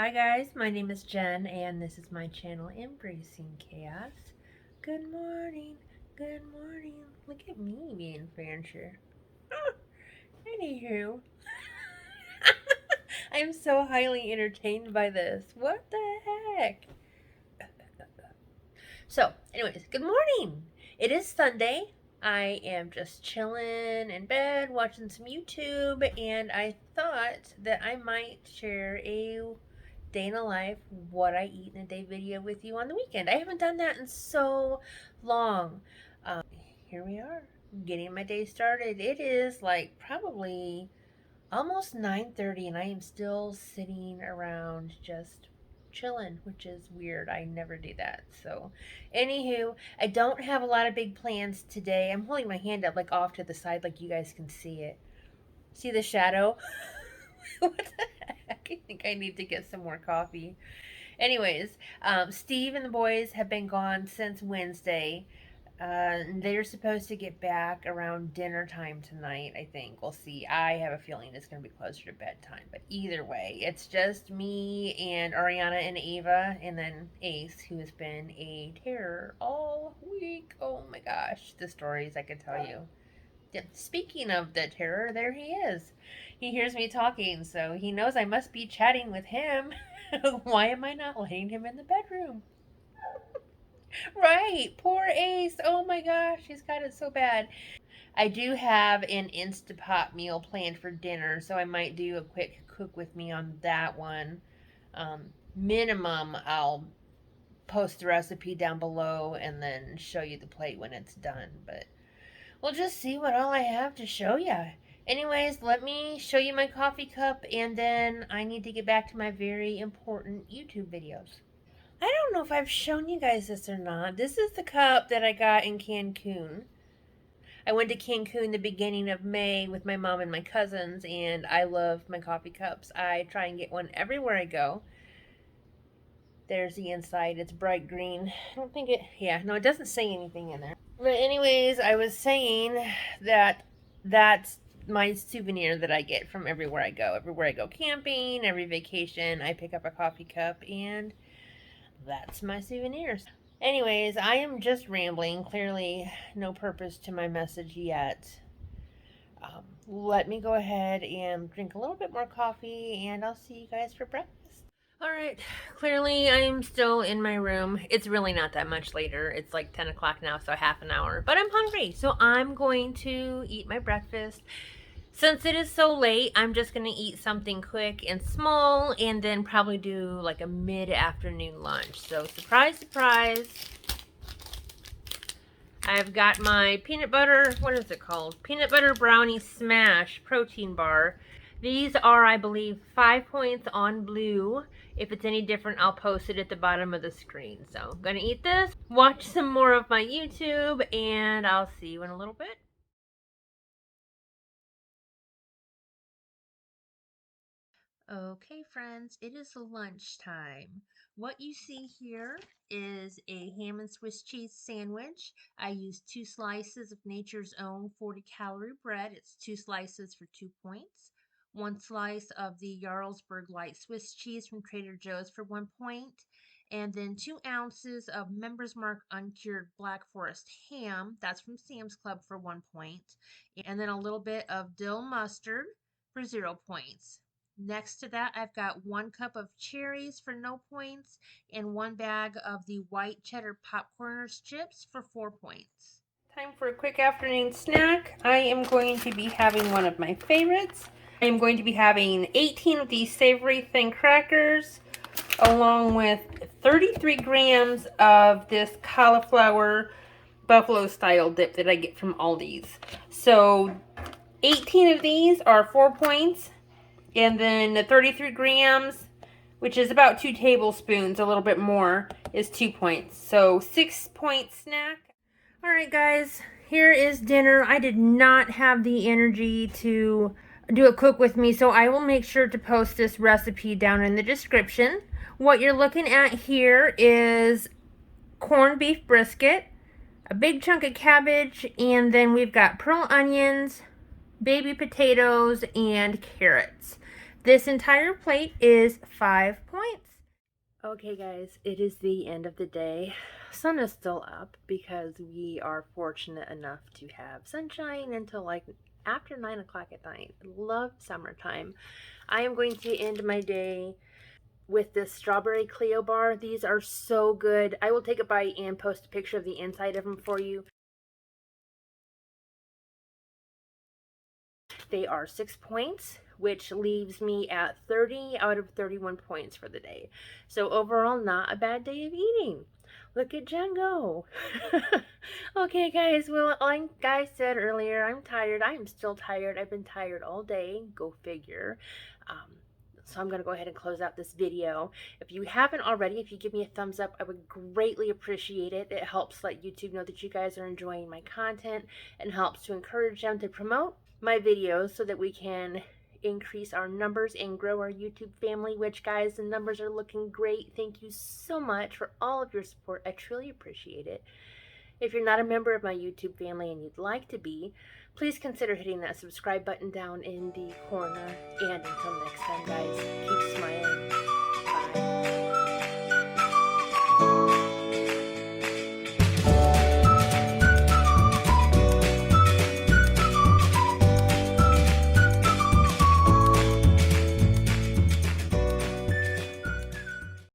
Hi guys, my name is Jen and this is my channel Embracing Chaos. Good morning, good morning. Look at me being fancy. Anywho, I'm so highly entertained by this. What the heck? So, anyways, good morning. It is Sunday. I am just chilling in bed watching some YouTube, and I thought that I might share a day in a life, what I eat in a day video with you on the weekend. I haven't done that in so long. Here we are, getting my day started. It is like probably almost 9:30 and I am still sitting around just chilling, which is weird. I never do that. So, anywho, I don't have a lot of big plans today. I'm holding my hand up like off to the side like you guys can see it. See the shadow? What the heck? I think I need to get some more coffee. Anyways, Steve and the boys have been gone since Wednesday. They're supposed to get back around dinner time tonight, I think. We'll see. I have a feeling it's going to be closer to bedtime. But either way, it's just me and Ariana and Ava, and then Ace, who has been a terror all week. Oh my gosh, the stories I could tell you. Yeah, speaking of the terror, there he is. He hears me talking, so he knows I must be chatting with him. Why am I not letting him in the bedroom? Right, poor Ace. Oh my gosh, he's got it so bad. I do have an Instapot meal planned for dinner, so I might do a quick cook with me on that one. Minimum, I'll post the recipe down below and then show you the plate when it's done. But we'll just see what all I have to show you. Anyways, let me show you my coffee cup, and then I need to get back to my very important YouTube videos. I don't know if I've shown you guys this or not. This is the cup that I got in Cancun. I went to Cancun the beginning of May with my mom and my cousins, and I love my coffee cups. I try and get one everywhere I go. There's the inside. It's bright green. I don't think it... Yeah, no, it doesn't say anything in there. But anyways, I was saying that that's my souvenir that I get from everywhere I go. Everywhere I go camping, every vacation, I pick up a coffee cup, and that's my souvenirs. Anyways, I am just rambling. Clearly, no purpose to my message yet. Let me go ahead and drink a little bit more coffee, and I'll see you guys for breakfast. Alright, clearly I am still in my room. It's really not that much later. It's like 10 o'clock now, so half an hour. But I'm hungry, so I'm going to eat my breakfast. Since it is so late, I'm just going to eat something quick and small, and then probably do like a mid-afternoon lunch. So surprise, surprise. I've got my peanut butter, what is it called? Peanut butter brownie smash protein bar. These are, I believe, 5 points on Blue. If it's any different, I'll post it at the bottom of the screen. So I'm going to eat this, watch some more of my YouTube, and I'll see you in a little bit. Okay, friends, it is lunchtime. What you see here is a ham and Swiss cheese sandwich. I used 2 slices of Nature's Own 40-calorie bread. It's 2 slices for 2 points. 1 slice of the Jarlsberg Light Swiss cheese from Trader Joe's for 1 point. And then 2 ounces of Members Mark uncured Black Forest ham. That's from Sam's Club for 1 point. And then a little bit of dill mustard for 0 points. Next to that, I've got 1 cup of cherries for no points and 1 bag of the white cheddar popcorners chips for 4 points. Time for a quick afternoon snack. I am going to be having one of my favorites. I am going to be having 18 of these savory thin crackers along with 33 grams of this cauliflower buffalo style dip that I get from Aldi's. So 18 of these are 4 points. And then the 33 grams, which is about 2 tablespoons, a little bit more, is 2 points. So 6-point snack. Alright guys, here is dinner. I did not have the energy to do a cook with me, so I will make sure to post this recipe down in the description. What you're looking at here is corned beef brisket, a big chunk of cabbage, and then we've got pearl onions, baby potatoes, and carrots. This entire plate is 5 points. Okay guys, it is the end of the day. Sun is still up because we are fortunate enough to have sunshine until like after 9 o'clock at night. Love summertime. I am going to end my day with this strawberry Clio bar. These are so good. I will take a bite and post a picture of the inside of them for you. They are 6 points, which leaves me at 30 out of 31 points for the day. So overall, not a bad day of eating. Look at Jenn go. Okay, guys. Well, like I said earlier, I'm tired. I'm still tired. I've been tired all day. Go figure. So I'm going to go ahead and close out this video. If you haven't already, if you give me a thumbs up, I would greatly appreciate it. It helps let YouTube know that you guys are enjoying my content and helps to encourage them to promote my videos so that we can increase our numbers and grow our YouTube family, which, guys, the numbers are looking great. Thank you so much for all of your support. I truly appreciate it. If you're not a member of my YouTube family and you'd like to be, please consider hitting that subscribe button down in the corner. And until next time, guys, keep smiling.